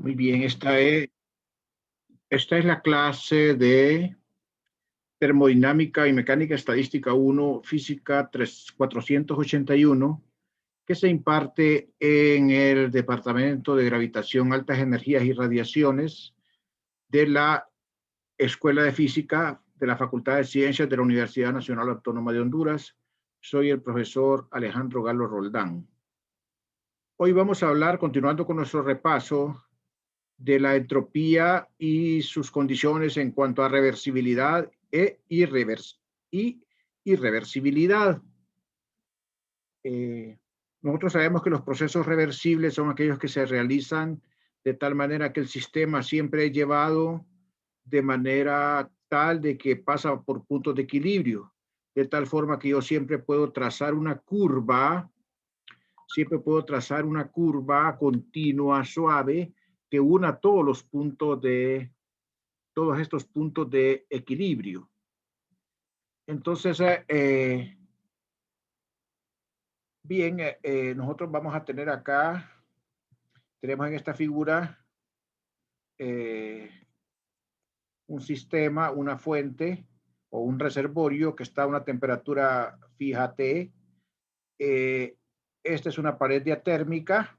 Muy bien, esta es la clase de Termodinámica y Mecánica Estadística 1, Física 481, que se imparte en el Departamento de Gravitación, Altas Energías y Radiaciones de la Escuela de Física de la Facultad de Ciencias de la Universidad Nacional Autónoma de Honduras. Soy el profesor Alejandro Galo Roldán. Hoy vamos a hablar, continuando con nuestro repaso, de la entropía y sus condiciones en cuanto a reversibilidad e irreversibilidad. Nosotros sabemos que los procesos reversibles son aquellos que se realizan de tal manera que el sistema siempre es llevado de manera tal de que pasa por puntos de equilibrio, de tal forma que yo siempre puedo trazar una curva, continua, suave, que una todos estos puntos de equilibrio. Entonces, nosotros vamos a tener acá, tenemos en esta figura un sistema, una fuente o un reservorio que está a una temperatura fija T. Esta es una pared diatérmica.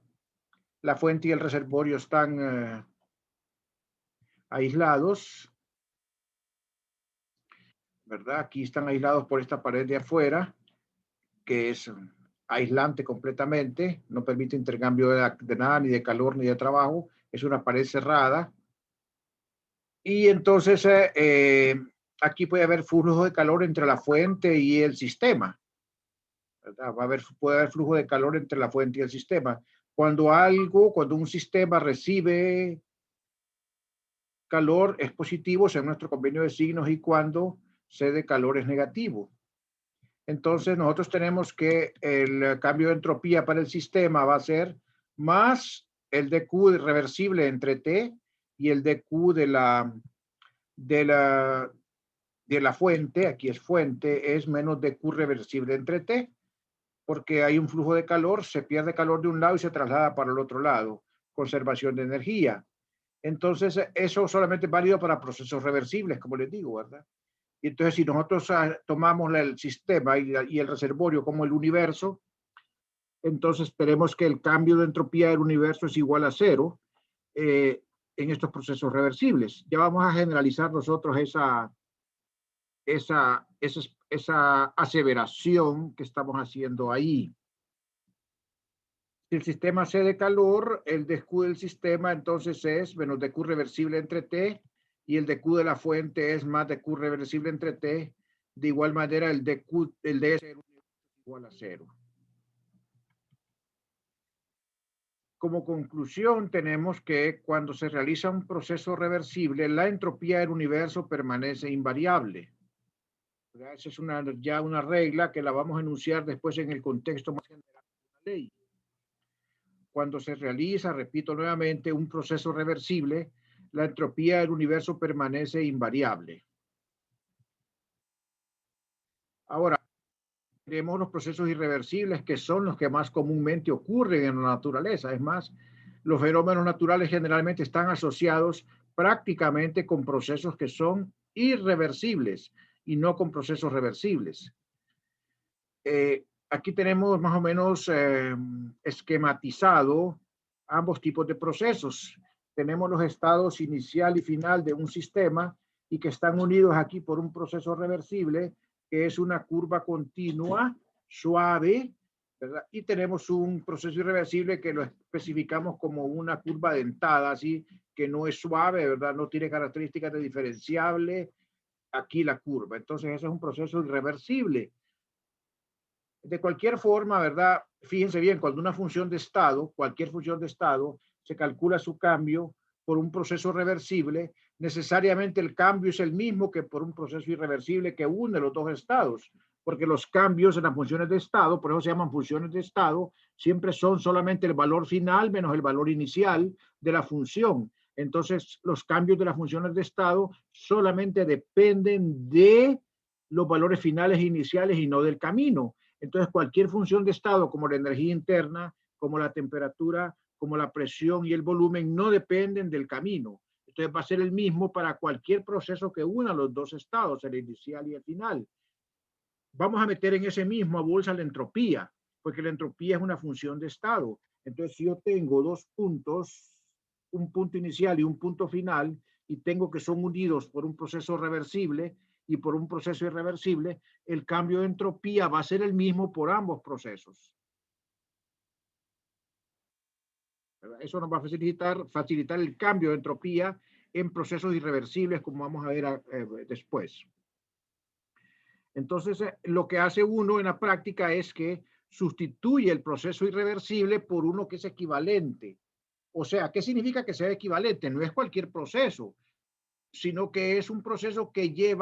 La fuente y el reservorio están aislados, ¿verdad? Aquí están aislados por esta pared de afuera, que es aislante completamente, no permite intercambio de nada, ni de calor, ni de trabajo, es una pared cerrada. Y entonces aquí puede haber flujo de calor entre la fuente y el sistema, ¿verdad? Puede haber flujo de calor entre la fuente y el sistema. Cuando un sistema recibe calor es positivo, según nuestro convenio de signos, y cuando cede calor es negativo. Entonces nosotros tenemos que el cambio de entropía para el sistema va a ser más el dQ reversible entre T y el dQ de la fuente, aquí es fuente, es menos dQ reversible entre T, porque hay un flujo de calor, se pierde calor de un lado y se traslada para el otro lado, conservación de energía. Entonces eso solamente es válido para procesos reversibles, como les digo, ¿verdad? Y entonces, si nosotros tomamos el sistema y el reservorio como el universo, entonces esperemos que el cambio de entropía del universo es igual a cero en estos procesos reversibles. Ya vamos a generalizar nosotros esa aseveración que estamos haciendo ahí. Si el sistema cede calor, el dQ del sistema entonces es menos dQ reversible entre T, y el dQ de la fuente es más dQ reversible entre T. De igual manera, el ds es igual a cero. Como conclusión, tenemos que cuando se realiza un proceso reversible, la entropía del universo permanece invariable. Esa es ya una regla que la vamos a enunciar después en el contexto más general de la ley. Cuando se realiza, repito nuevamente, un proceso reversible, la entropía del universo permanece invariable. Ahora, tenemos los procesos irreversibles, que son los que más comúnmente ocurren en la naturaleza. Es más, los fenómenos naturales generalmente están asociados prácticamente con procesos que son irreversibles y no con procesos reversibles. Aquí tenemos más o menos esquematizado ambos tipos de procesos. Tenemos los estados inicial y final de un sistema y que están unidos aquí por un proceso reversible, que es una curva continua, suave, ¿verdad? Y tenemos un proceso irreversible que lo especificamos como una curva dentada, así que no es suave, ¿verdad? No tiene características de diferenciable aquí la curva. Entonces, ese es un proceso irreversible. De cualquier forma, ¿verdad? Fíjense bien, cuando una función de estado, cualquier función de estado, se calcula su cambio por un proceso reversible, necesariamente el cambio es el mismo que por un proceso irreversible que une los dos estados, porque los cambios en las funciones de estado, por eso se llaman funciones de estado, siempre son solamente el valor final menos el valor inicial de la función. Entonces, los cambios de las funciones de estado solamente dependen de los valores finales e iniciales y no del camino. Entonces, cualquier función de estado, como la energía interna, como la temperatura, como la presión y el volumen, no dependen del camino. Entonces va a ser el mismo para cualquier proceso que una los dos estados, el inicial y el final. Vamos a meter en ese mismo bolsa la entropía, porque la entropía es una función de estado. Entonces, si yo tengo dos puntos, un punto inicial y un punto final, y tengo que son unidos por un proceso reversible y por un proceso irreversible, el cambio de entropía va a ser el mismo por ambos procesos. Eso nos va a facilitar el cambio de entropía en procesos irreversibles, como vamos a ver después. Entonces, lo que hace uno en la práctica es que sustituye el proceso irreversible por uno que es equivalente. O sea, ¿qué significa que sea equivalente? No es cualquier proceso, sino que es un proceso que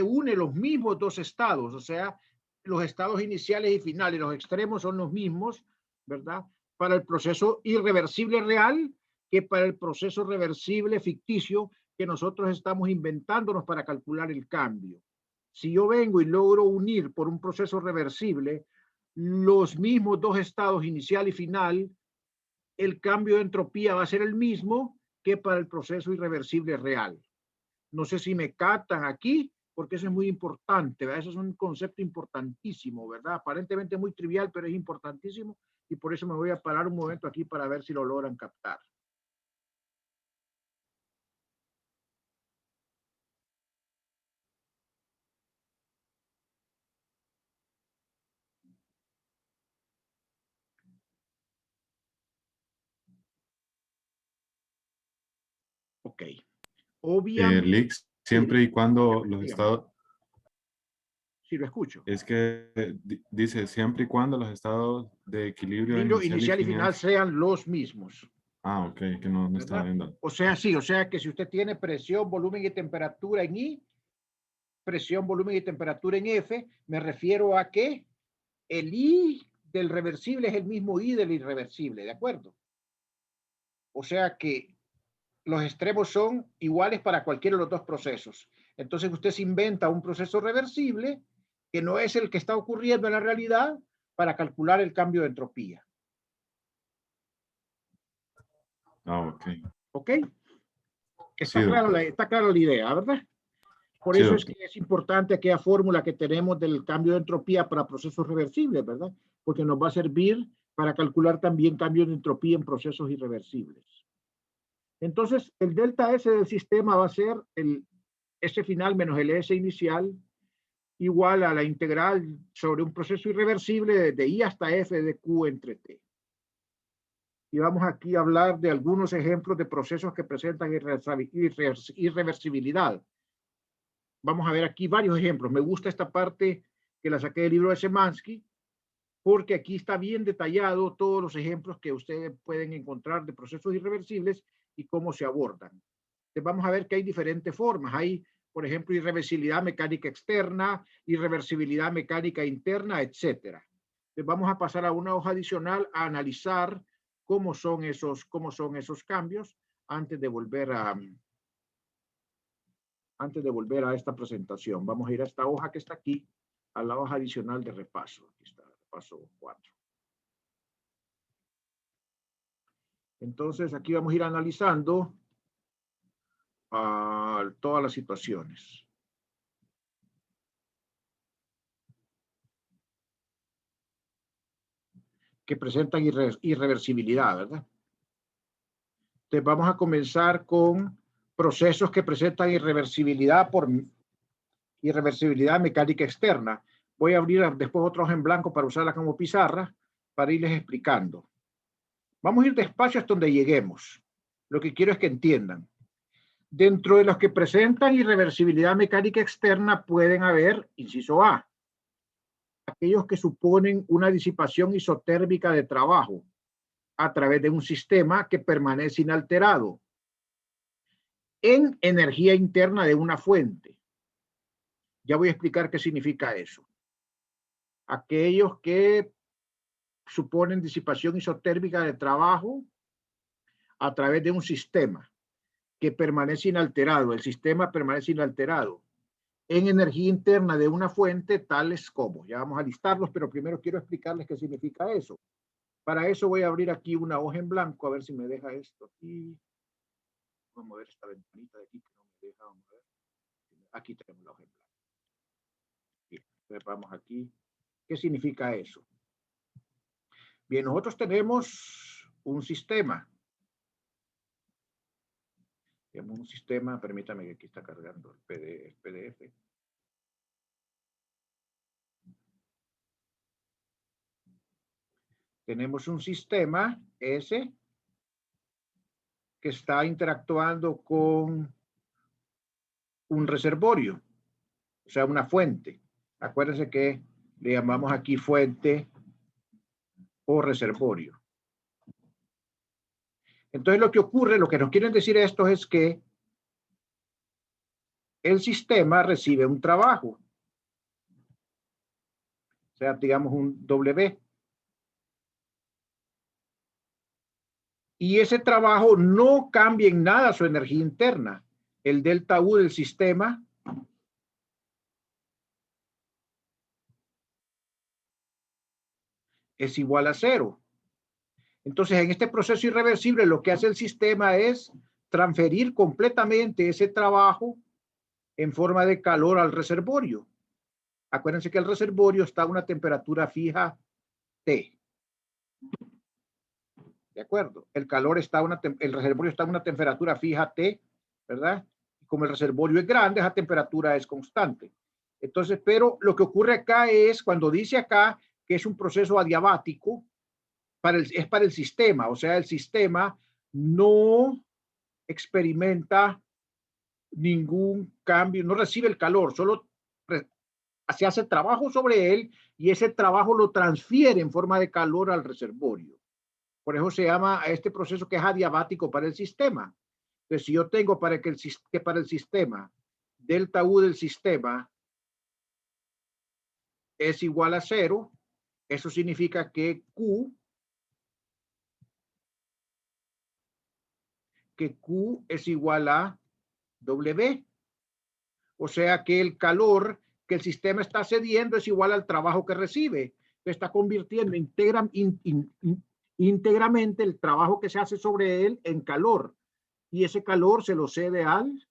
une los mismos dos estados. O sea, los estados iniciales y finales, los extremos son los mismos, ¿verdad? Para el proceso irreversible real que para el proceso reversible ficticio que nosotros estamos inventándonos para calcular el cambio. Si yo vengo y logro unir por un proceso reversible los mismos dos estados inicial y final, el cambio de entropía va a ser el mismo que para el proceso irreversible real. No sé si me captan aquí, porque eso es muy importante, ¿verdad? Eso es un concepto importantísimo, ¿verdad? Aparentemente muy trivial, pero es importantísimo y por eso me voy a parar un momento aquí para ver si lo logran captar. Ok. Obviamente. Lix, siempre y cuando los estados... Sí, lo escucho. Es que dice, siempre y cuando los estados de equilibrio Inicial y final sean los mismos. Ah, ok, que no estaba viendo. O sea, sí, o sea que si usted tiene presión, volumen y temperatura en I, presión, volumen y temperatura en F, me refiero a que el I del reversible es el mismo I del irreversible, ¿de acuerdo? O sea que los extremos son iguales para cualquiera de los dos procesos. Entonces usted se inventa un proceso reversible que no es el que está ocurriendo en la realidad para calcular el cambio de entropía. Ah, ok. ¿Ok? Está clara la idea, ¿verdad? Por Sí, eso es que es importante aquella fórmula que tenemos del cambio de entropía para procesos reversibles, ¿verdad? Porque nos va a servir para calcular también cambios de entropía en procesos irreversibles. Entonces, el delta S del sistema va a ser el S final menos el S inicial igual a la integral sobre un proceso irreversible de I hasta F de Q entre T. Y vamos aquí a hablar de algunos ejemplos de procesos que presentan irreversibilidad. Vamos a ver aquí varios ejemplos. Me gusta esta parte que la saqué del libro de Szymanski, porque aquí está bien detallado todos los ejemplos que ustedes pueden encontrar de procesos irreversibles y cómo se abordan. Entonces vamos a ver que hay diferentes formas. Hay, por ejemplo, irreversibilidad mecánica externa, irreversibilidad mecánica interna, etc. Entonces vamos a pasar a una hoja adicional a analizar cómo son esos cambios antes de volver a esta presentación. Vamos a ir a esta hoja que está aquí, a la hoja adicional de repaso. Aquí está, repaso 4. Entonces, aquí vamos a ir analizando todas las situaciones. Que presentan irreversibilidad, ¿verdad? Entonces, vamos a comenzar con procesos que presentan irreversibilidad por irreversibilidad mecánica externa. Voy a abrir después otra hoja en blanco para usarla como pizarra para irles explicando. Vamos a ir despacio hasta donde lleguemos. Lo que quiero es que entiendan. Dentro de los que presentan irreversibilidad mecánica externa pueden haber, inciso A, aquellos que suponen una disipación isotérmica de trabajo a través de un sistema que permanece inalterado en energía interna de una fuente. Ya voy a explicar qué significa eso. Aquellos que suponen disipación isotérmica de trabajo a través de un sistema que permanece inalterado, el sistema permanece inalterado en energía interna de una fuente, tales como, ya vamos a listarlos, pero primero quiero explicarles qué significa eso. Para eso voy a abrir aquí una hoja en blanco, a ver si me deja esto aquí. Vamos a ver esta ventanita de aquí que no me deja. Vamos a ver. Aquí tenemos la hoja en blanco. Bien, entonces vamos aquí. ¿Qué significa eso? Bien, nosotros tenemos un sistema. Tenemos un sistema, permítame que aquí está cargando el PDF. Tenemos un sistema S que está interactuando con un reservorio, o sea, una fuente. Acuérdense que le llamamos aquí fuente o reservorio. Entonces lo que ocurre, lo que nos quieren decir esto es que el sistema recibe un trabajo, o sea, digamos un W. Y ese trabajo no cambia en nada su energía interna. El delta U del sistema es igual a 0. Entonces, en este proceso irreversible, lo que hace el sistema es transferir completamente ese trabajo en forma de calor al reservorio. Acuérdense que el reservorio está a una temperatura fija T. ¿De acuerdo? El reservorio está a una temperatura fija T, ¿verdad? Como el reservorio es grande, esa temperatura es constante. Entonces, pero lo que ocurre acá es, cuando dice acá que es un proceso adiabático, es para el sistema, o sea, el sistema no experimenta ningún cambio, no recibe el calor, solo se hace trabajo sobre él y ese trabajo lo transfiere en forma de calor al reservorio. Por eso se llama a este proceso que es adiabático para el sistema. Entonces, si yo tengo para el sistema delta U del sistema es igual a 0, eso significa que Q es igual a W. O sea que el calor que el sistema está cediendo es igual al trabajo que recibe. Está convirtiendo íntegramente el trabajo que se hace sobre él en calor. Y ese calor se lo cede al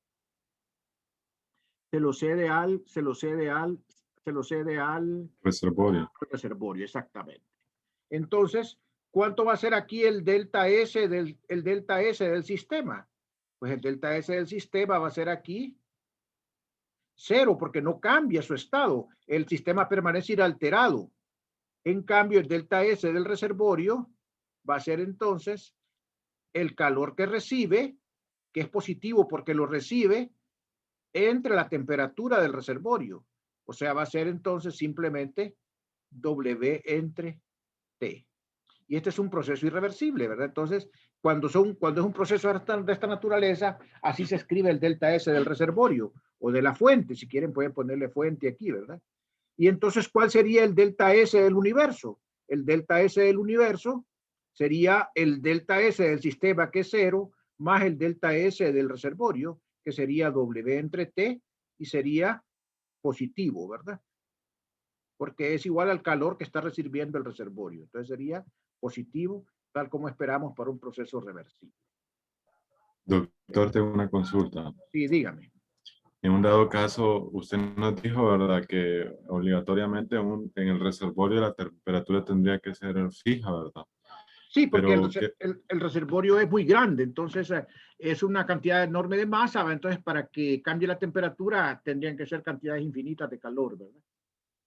reservorio, exactamente. Entonces, ¿cuánto va a ser aquí el delta S del sistema? Pues el delta S del sistema va a ser aquí 0, porque no cambia su estado. El sistema permanece inalterado. En cambio, el delta S del reservorio va a ser entonces el calor que recibe, que es positivo porque lo recibe, entre la temperatura del reservorio. O sea, va a ser entonces simplemente W entre T. Y este es un proceso irreversible, ¿verdad? Entonces, cuando es un proceso de esta naturaleza, así se escribe el delta S del reservorio o de la fuente. Si quieren, pueden ponerle fuente aquí, ¿verdad? Y entonces, ¿cuál sería el delta S del universo? El delta S del universo sería el delta S del sistema, que es 0, más el delta S del reservorio, que sería W entre T, y sería positivo, ¿verdad? Porque es igual al calor que está recibiendo el reservorio. Entonces sería positivo, tal como esperamos para un proceso reversible. Doctor, tengo una consulta. Sí, dígame. En un dado caso, usted nos dijo, ¿verdad?, que obligatoriamente en el reservorio la temperatura tendría que ser fija, ¿verdad? Sí, porque Pero el reservorio es muy grande, entonces es una cantidad enorme de masa, entonces para que cambie la temperatura tendrían que ser cantidades infinitas de calor, ¿verdad?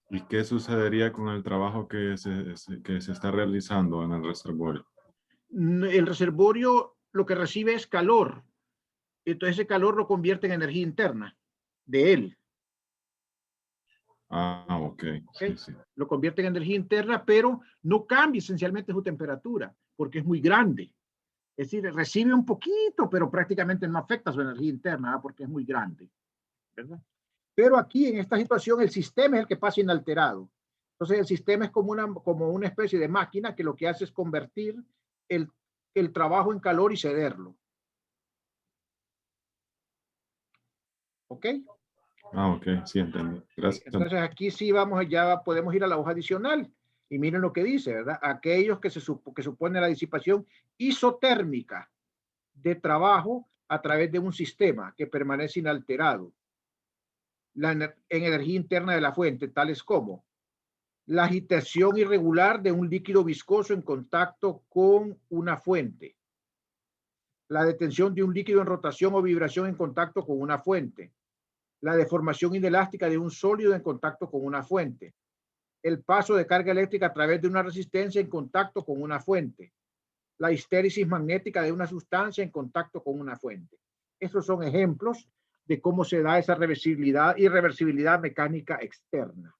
¿y qué sucedería con el trabajo que se está realizando en el reservorio? El reservorio lo que recibe es calor, entonces ese calor lo convierte en energía interna de él. Ah, ok. ¿Okay? Sí, sí. Lo convierte en energía interna, pero no cambia esencialmente su temperatura, porque es muy grande. Es decir, recibe un poquito, pero prácticamente no afecta su energía interna, ¿verdad? Porque es muy grande, ¿verdad? Pero aquí, en esta situación, el sistema es el que pasa inalterado. Entonces, el sistema es como una especie de máquina que lo que hace es convertir el trabajo en calor y cederlo. ¿Ok? Ah, ok. Sí, entendí. Gracias. Entonces, aquí sí ya podemos ir a la hoja adicional. Y miren lo que dice, ¿verdad? Aquellos que supone la disipación isotérmica de trabajo a través de un sistema que permanece inalterado en energía interna de la fuente, tales como la agitación irregular de un líquido viscoso en contacto con una fuente, la detención de un líquido en rotación o vibración en contacto con una fuente, la deformación inelástica de un sólido en contacto con una fuente, el paso de carga eléctrica a través de una resistencia en contacto con una fuente, la histéresis magnética de una sustancia en contacto con una fuente. Estos son ejemplos de cómo se da esa irreversibilidad mecánica externa.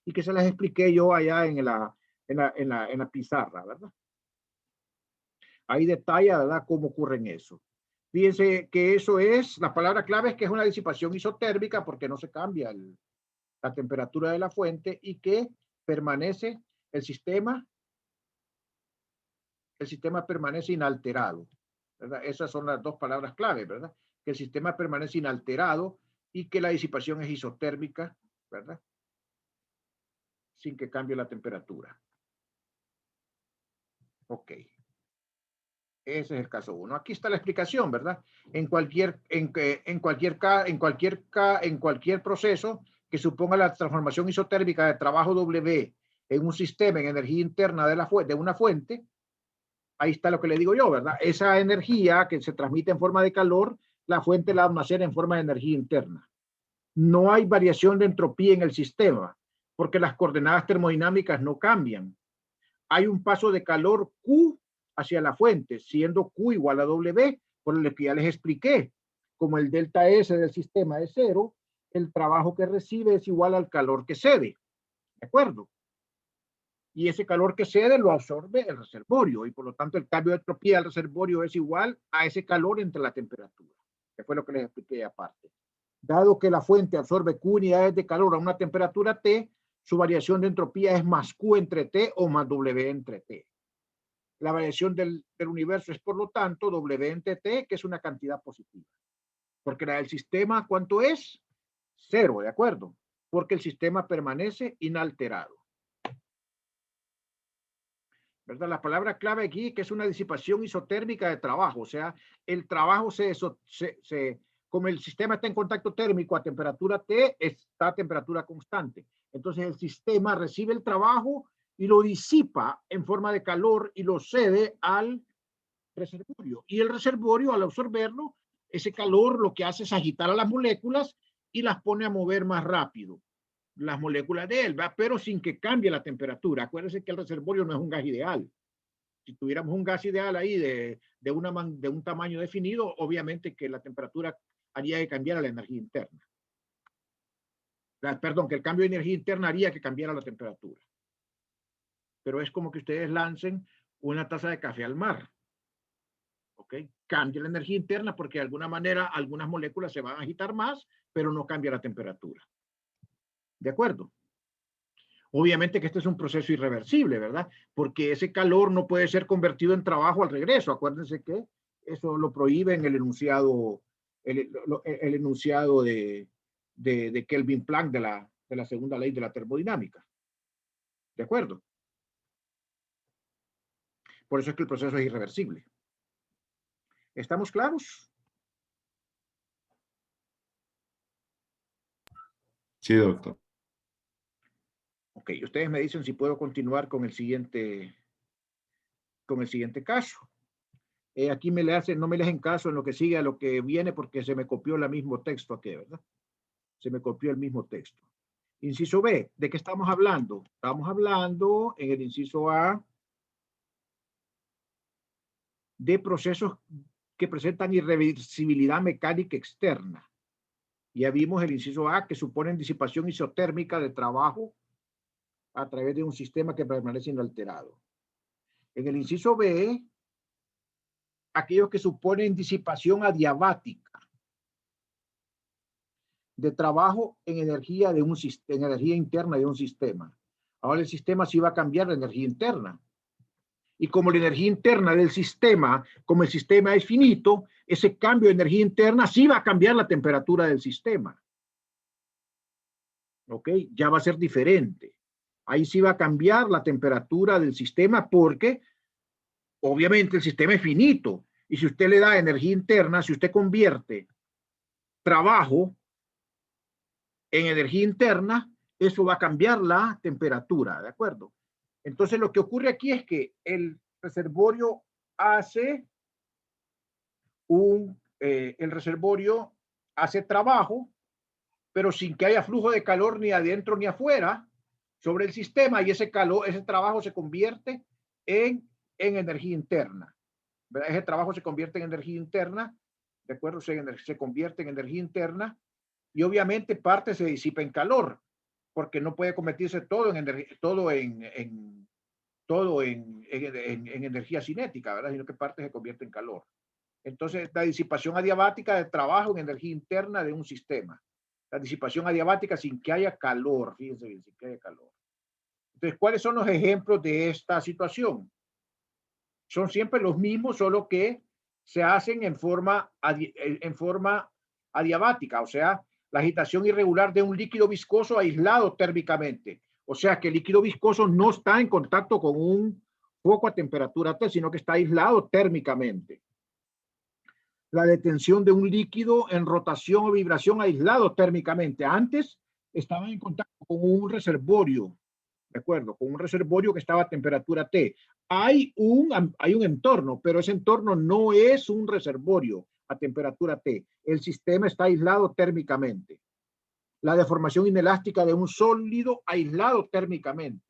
Y que se las expliqué yo allá en la pizarra, ¿verdad? Ahí detalla, ¿verdad?, cómo ocurre en eso. Fíjense que eso es, la palabra clave es que es una disipación isotérmica porque no se cambia la temperatura de la fuente y que permanece el sistema permanece inalterado, ¿verdad? Esas son las dos palabras clave, ¿verdad? Que el sistema permanece inalterado y que la disipación es isotérmica, ¿verdad? Sin que cambie la temperatura. Ok. Ese es el caso 1. Aquí está la explicación, ¿verdad? En cualquier proceso que suponga la transformación isotérmica de trabajo W en un sistema en energía interna de una fuente, ahí está lo que le digo yo, ¿verdad? Esa energía que se transmite en forma de calor, la fuente la almacena en forma de energía interna. No hay variación de entropía en el sistema, porque las coordenadas termodinámicas no cambian. Hay un paso de calor Q hacia la fuente, siendo Q igual a W, por lo que ya les expliqué. Como el delta S del sistema es 0, el trabajo que recibe es igual al calor que cede. ¿De acuerdo? Y ese calor que cede lo absorbe el reservorio, y por lo tanto el cambio de entropía del reservorio es igual a ese calor entre la temperatura. Que fue lo que les expliqué aparte. Dado que la fuente absorbe Q unidades de calor a una temperatura T, su variación de entropía es más Q entre T o más W entre T. La variación del universo es, por lo tanto, W entre T, que es una cantidad positiva. Porque la del sistema, ¿cuánto es? 0, ¿de acuerdo? Porque el sistema permanece inalterado. ¿Verdad? La palabra clave aquí que es una disipación isotérmica de trabajo, o sea, el trabajo como el sistema está en contacto térmico a temperatura T, está a temperatura constante. Entonces el sistema recibe el trabajo y lo disipa en forma de calor y lo cede al reservorio. Y el reservorio, al absorberlo, ese calor lo que hace es agitar a las moléculas y las pone a mover más rápido. Las moléculas de él, ¿verdad? Pero sin que cambie la temperatura. Acuérdense que el reservorio no es un gas ideal. Si tuviéramos un gas ideal ahí de un tamaño definido, obviamente que la temperatura haría que cambiara la energía interna. Perdón, que el cambio de energía interna haría que cambiara la temperatura. Pero es como que ustedes lancen una taza de café al mar. ¿Ok? Cambia la energía interna porque de alguna manera algunas moléculas se van a agitar más, pero no cambia la temperatura. ¿De acuerdo? Obviamente que este es un proceso irreversible, ¿verdad? Porque ese calor no puede ser convertido en trabajo al regreso. Acuérdense que eso lo prohíbe en el enunciado, el enunciado de Kelvin Planck de la segunda ley de la termodinámica. ¿De acuerdo? Por eso es que el proceso es irreversible. ¿Estamos claros? Sí, doctor. Ok, ustedes me dicen si puedo continuar con el siguiente caso. Aquí no me le hacen caso en lo que sigue a lo que viene porque se me copió el mismo texto aquí, ¿verdad? Se me copió el mismo texto. Inciso B, ¿de qué estamos hablando? Estamos hablando en el inciso A de procesos que presentan irreversibilidad mecánica externa. Ya vimos el inciso A que suponen disipación isotérmica de trabajo a través de un sistema que permanece inalterado. En el inciso B, aquellos que suponen disipación adiabática de trabajo en energía interna de un sistema. Ahora el sistema sí va a cambiar la energía interna. Y como la energía interna del sistema, como el sistema es finito, ese cambio de energía interna sí va a cambiar la temperatura del sistema. ¿Ok? Ya va a ser diferente. Ahí sí va a cambiar la temperatura del sistema porque obviamente el sistema es finito. Y si usted le da energía interna, si usted convierte trabajo en energía interna, eso va a cambiar la temperatura, ¿de acuerdo? Entonces lo que ocurre aquí es que el reservorio hace el reservorio hace trabajo, pero sin que haya flujo de calor ni adentro ni afuera sobre el sistema, y ese calor, ese trabajo se convierte en energía interna. ¿Verdad? Ese trabajo se convierte en energía interna, ¿de acuerdo? Se convierte en energía interna y obviamente parte se disipa en calor, porque no puede convertirse todo en energía cinética, ¿verdad? Sino que parte se convierte en calor. Entonces, la disipación adiabática de trabajo en energía interna de un sistema. La disipación adiabática sin que haya calor, fíjense bien, sin que haya calor. Entonces, ¿cuáles son los ejemplos de esta situación? Son siempre los mismos, solo que se hacen en forma adiabática, o sea, la agitación irregular de un líquido viscoso aislado térmicamente. O sea, que el líquido viscoso no está en contacto con un foco a temperatura T, sino que está aislado térmicamente. La detención de un líquido en rotación o vibración aislado térmicamente. Antes estaban en contacto con un reservorio, ¿de acuerdo? Con un reservorio que estaba a temperatura T. Hay un entorno, pero ese entorno no es un reservorio a temperatura T. El sistema está aislado térmicamente. La deformación inelástica de un sólido aislado térmicamente.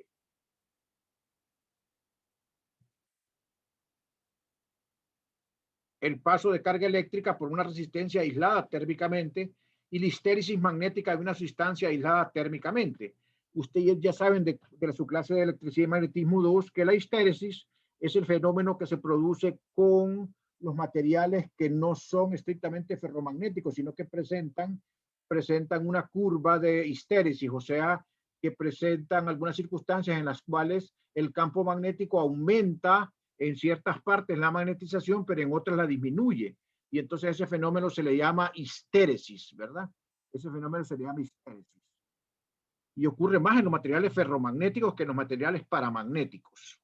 El paso de carga eléctrica por una resistencia aislada térmicamente y la histéresis magnética de una sustancia aislada térmicamente. Ustedes ya saben de su clase de electricidad y magnetismo 2 que la histéresis es el fenómeno que se produce con los materiales que no son estrictamente ferromagnéticos, sino que presentan una curva de histéresis, o sea, que presentan algunas circunstancias en las cuales el campo magnético aumenta en ciertas partes la magnetización, pero en otras la disminuye. Y entonces ese fenómeno se le llama histéresis, ¿verdad? Ese fenómeno se le llama histéresis. Y ocurre más en los materiales ferromagnéticos que en los materiales paramagnéticos.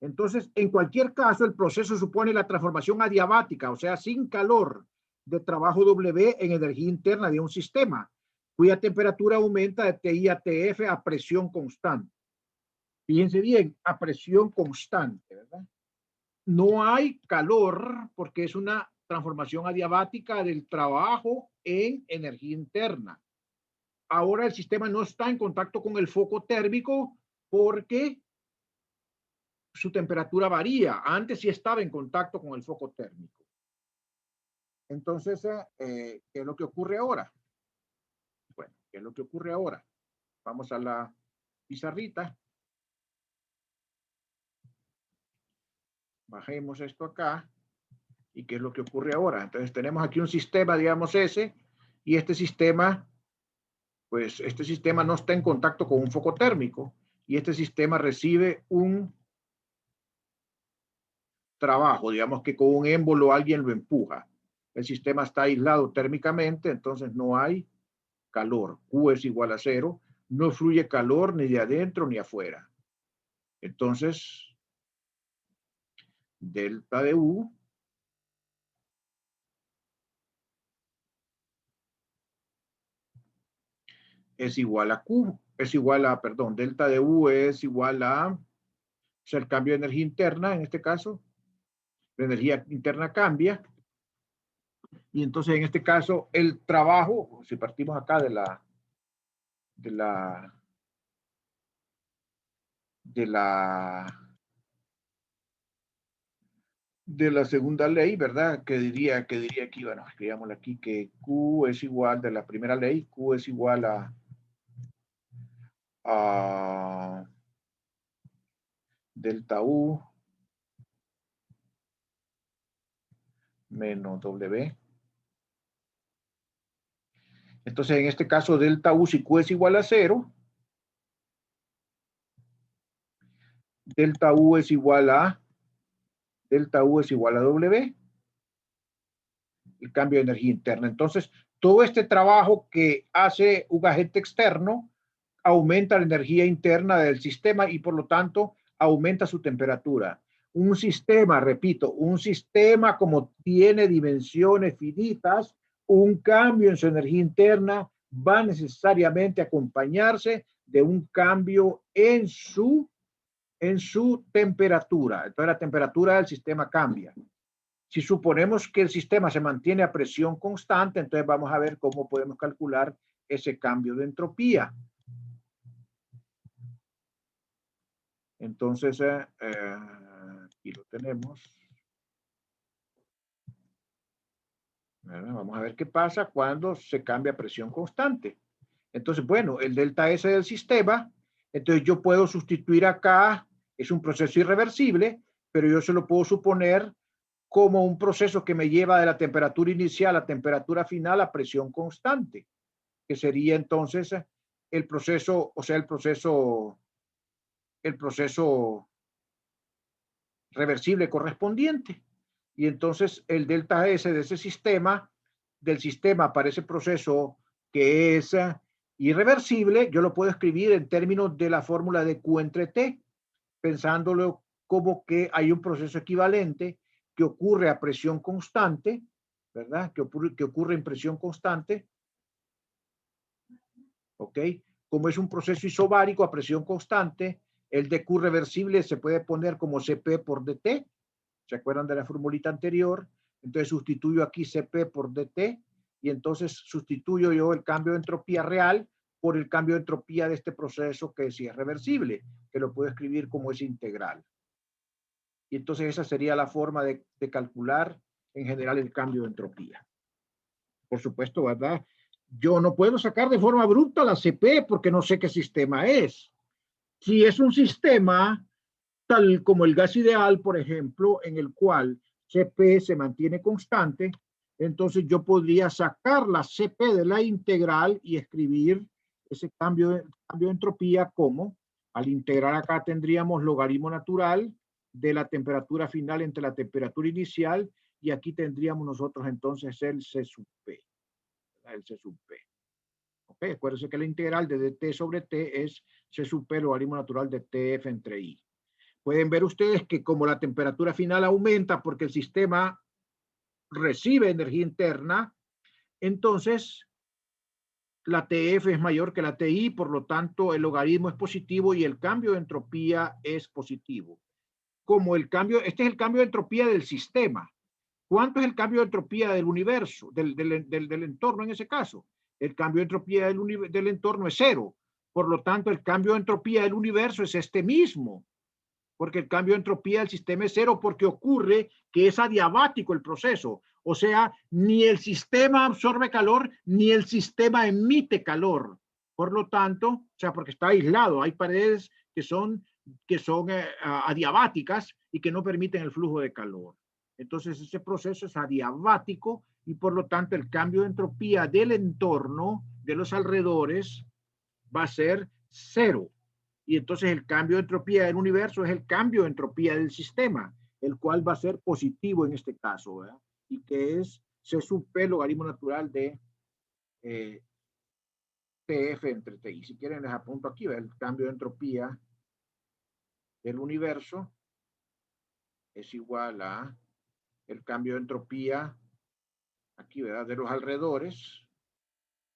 Entonces, en cualquier caso, el proceso supone la transformación adiabática, o sea, sin calor, de trabajo W en energía interna de un sistema, cuya temperatura aumenta de TI a TF a presión constante. Fíjense bien, a presión constante, ¿verdad? No hay calor porque es una transformación adiabática del trabajo en energía interna. Ahora el sistema no está en contacto con el foco térmico porque su temperatura varía. Antes sí estaba en contacto con el foco térmico. Entonces, ¿qué es lo que ocurre ahora? Bueno, ¿qué es lo que ocurre ahora? Vamos a la pizarrita. Bajemos esto acá. ¿Y qué es lo que ocurre ahora? Entonces tenemos aquí un sistema, digamos ese, y este sistema, pues este sistema no está en contacto con un foco térmico, y este sistema recibe un trabajo, digamos que con un émbolo alguien lo empuja. El sistema está aislado térmicamente, entonces no hay calor. Q es igual a 0, no fluye calor ni de adentro ni afuera. Entonces, delta de U es igual a Q, es igual a, perdón, delta de U es igual a, o sea, el cambio de energía interna, en este caso, la energía interna cambia, y entonces en este caso el trabajo, si partimos acá de la segunda ley, ¿verdad? Que diría aquí, bueno, escribámosla aquí, que Q es igual de la primera ley, Q es igual a delta U menos W. Entonces, en este caso, delta U, si Q es igual a 0, delta U es igual a W, el cambio de energía interna. Entonces, todo este trabajo que hace un agente externo aumenta la energía interna del sistema y por lo tanto aumenta su temperatura. Un sistema, repito, un sistema como tiene dimensiones finitas, un cambio en su energía interna va necesariamente a acompañarse de un cambio en su temperatura. Entonces la temperatura del sistema cambia. Si suponemos que el sistema se mantiene a presión constante, entonces vamos a ver cómo podemos calcular ese cambio de entropía. Entonces, aquí lo tenemos. Vamos a ver qué pasa cuando se cambia a presión constante. Entonces, bueno, el delta S del sistema, entonces yo puedo sustituir acá, es un proceso irreversible, pero yo se lo puedo suponer como un proceso que me lleva de la temperatura inicial a temperatura final a presión constante, que sería entonces el proceso, o sea, el proceso reversible correspondiente. Y entonces el delta S de ese sistema, del sistema para ese proceso que es irreversible, yo lo puedo escribir en términos de la fórmula de Q entre T, pensándolo como que hay un proceso equivalente que ocurre a presión constante, ¿verdad? Que ocurre en presión constante, ¿ok? Como es un proceso isobárico a presión constante, el de Q reversible se puede poner como Cp por dt. ¿Se acuerdan de la formulita anterior? Entonces sustituyo aquí Cp por dt y entonces sustituyo yo el cambio de entropía real por el cambio de entropía de este proceso que sí es reversible, que lo puedo escribir como es integral. Y entonces esa sería la forma de calcular en general el cambio de entropía. Por supuesto, ¿verdad? Yo no puedo sacar de forma bruta la Cp porque no sé qué sistema es. Si es un sistema tal como el gas ideal, por ejemplo, en el cual Cp se mantiene constante, entonces yo podría sacar la Cp de la integral y escribir ese cambio de entropía como, al integrar acá tendríamos logaritmo natural de la temperatura final entre la temperatura inicial y aquí tendríamos nosotros entonces el C sub P. El C sub P. ¿Ok? Acuérdense que la integral de dt sobre t es C sub P logaritmo natural de Tf entre I. Pueden ver ustedes que como la temperatura final aumenta porque el sistema recibe energía interna, entonces la TF es mayor que la TI, por lo tanto el logaritmo es positivo y el cambio de entropía es positivo. Como el cambio, este es el cambio de entropía del sistema. ¿Cuánto es el cambio de entropía del universo, del entorno en ese caso? El cambio de entropía del entorno es cero. Por lo tanto, el cambio de entropía del universo es este mismo. Porque el cambio de entropía del sistema es cero porque ocurre que es adiabático el proceso. O sea, ni el sistema absorbe calor, ni el sistema emite calor. Por lo tanto, o sea, porque está aislado, hay paredes que son adiabáticas y que no permiten el flujo de calor. Entonces, ese proceso es adiabático y por lo tanto el cambio de entropía del entorno, de los alrededores, va a ser cero. Y entonces el cambio de entropía del universo es el cambio de entropía del sistema, el cual va a ser positivo en este caso, ¿verdad? Y que es C sub P logaritmo natural de TF entre TI. Si quieren les apunto aquí, ¿verdad? El cambio de entropía del universo es igual a el cambio de entropía aquí, ¿verdad? De los alrededores.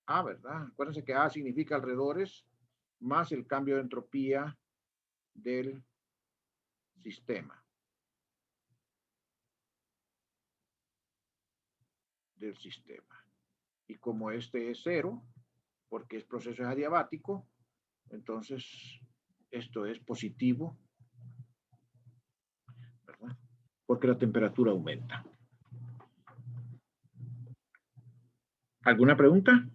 ¿Verdad? Acuérdense que A significa alrededores más el cambio de entropía del sistema. Y como este es cero, porque el proceso es adiabático, entonces esto es positivo, ¿verdad? Porque la temperatura aumenta. ¿Alguna pregunta?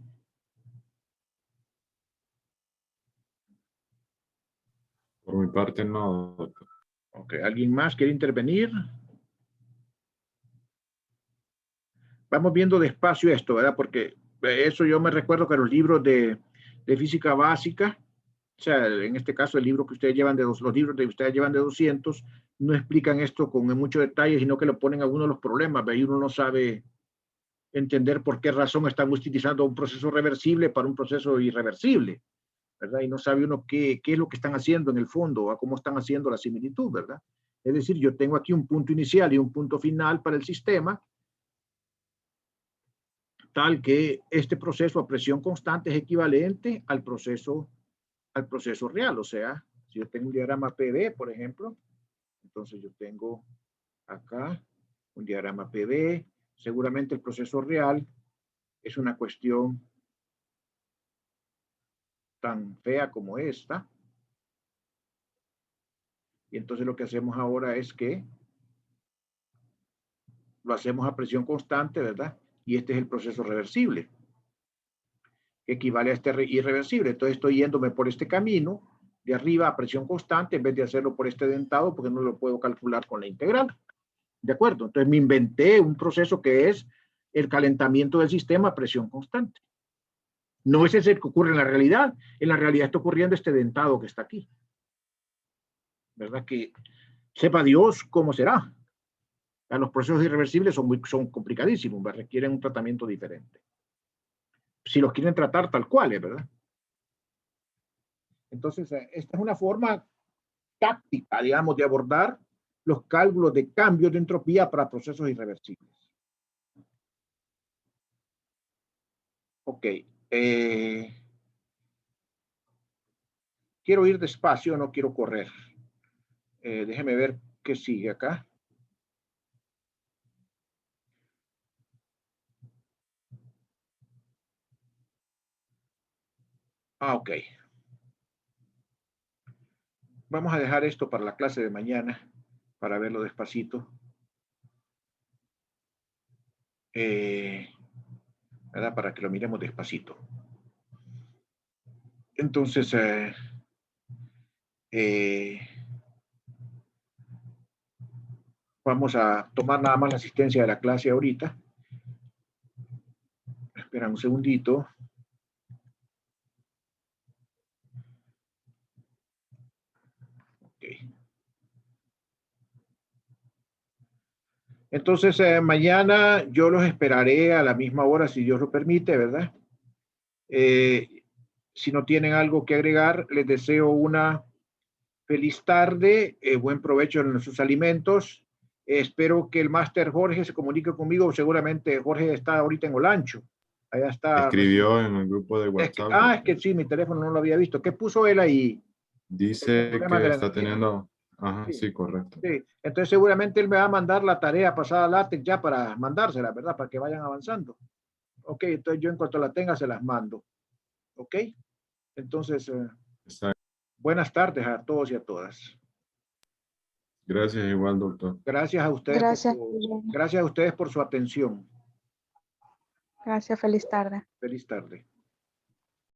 Por mi parte, no, doctor. Ok, ¿alguien más quiere intervenir? Vamos viendo despacio esto, ¿verdad? Porque eso yo me recuerdo que los libros de física básica, o sea, en este caso el libro que ustedes llevan los libros que ustedes llevan de 200, no explican esto con mucho detalle, sino que lo ponen algunos de los problemas, y uno no sabe entender por qué razón están utilizando un proceso reversible para un proceso irreversible. ¿verdad? Y no sabe uno qué es lo que están haciendo en el fondo, o cómo están haciendo la similitud, ¿verdad? Es decir, yo tengo aquí un punto inicial y un punto final para el sistema, tal que este proceso a presión constante es equivalente al proceso real. O sea, si yo tengo un diagrama PV, por ejemplo, entonces yo tengo acá un diagrama PV, seguramente el proceso real es una cuestión tan fea como esta. Y entonces lo que hacemos ahora es que lo hacemos a presión constante, ¿verdad? Y este es el proceso reversible, que equivale a este irreversible. Entonces estoy yéndome por este camino de arriba a presión constante en vez de hacerlo por este dentado, porque no lo puedo calcular con la integral. ¿De acuerdo? Entonces me inventé un proceso que es el calentamiento del sistema a presión constante. No es ese que ocurre en la realidad. En la realidad está ocurriendo este dentado que está aquí. ¿Verdad? Que sepa Dios cómo será. Los procesos irreversibles son complicadísimos, ¿verdad? Requieren un tratamiento diferente. Si los quieren tratar tal cual, ¿verdad? Entonces, esta es una forma táctica, digamos, de abordar los cálculos de cambios de entropía para procesos irreversibles. Ok. Quiero ir despacio, no quiero correr. Déjeme ver qué sigue acá. Ok. Vamos a dejar esto para la clase de mañana, para verlo despacito. ¿Verdad? Para que lo miremos despacito. Entonces, vamos a tomar nada más la asistencia de la clase ahorita. Espera un segundito. Okay. Entonces, mañana yo los esperaré a la misma hora, si Dios lo permite, ¿verdad? Si no tienen algo que agregar, les deseo una feliz tarde, buen provecho en sus alimentos. Espero que el máster Jorge se comunique conmigo. Seguramente Jorge está ahorita en Olancho. Allá está. Escribió en el grupo de WhatsApp. Es que sí, mi teléfono no lo había visto. ¿Qué puso él ahí? Dice que está teniendo... Ajá, sí, correcto. Sí, entonces seguramente él me va a mandar la tarea pasada a LaTeX ya para mandársela, ¿verdad? Para que vayan avanzando. Ok, entonces yo en cuanto la tenga se las mando. Ok, entonces buenas tardes a todos y a todas. Gracias, igual, doctor. Gracias a ustedes. Gracias a ustedes por su atención. Gracias, feliz tarde. Feliz tarde.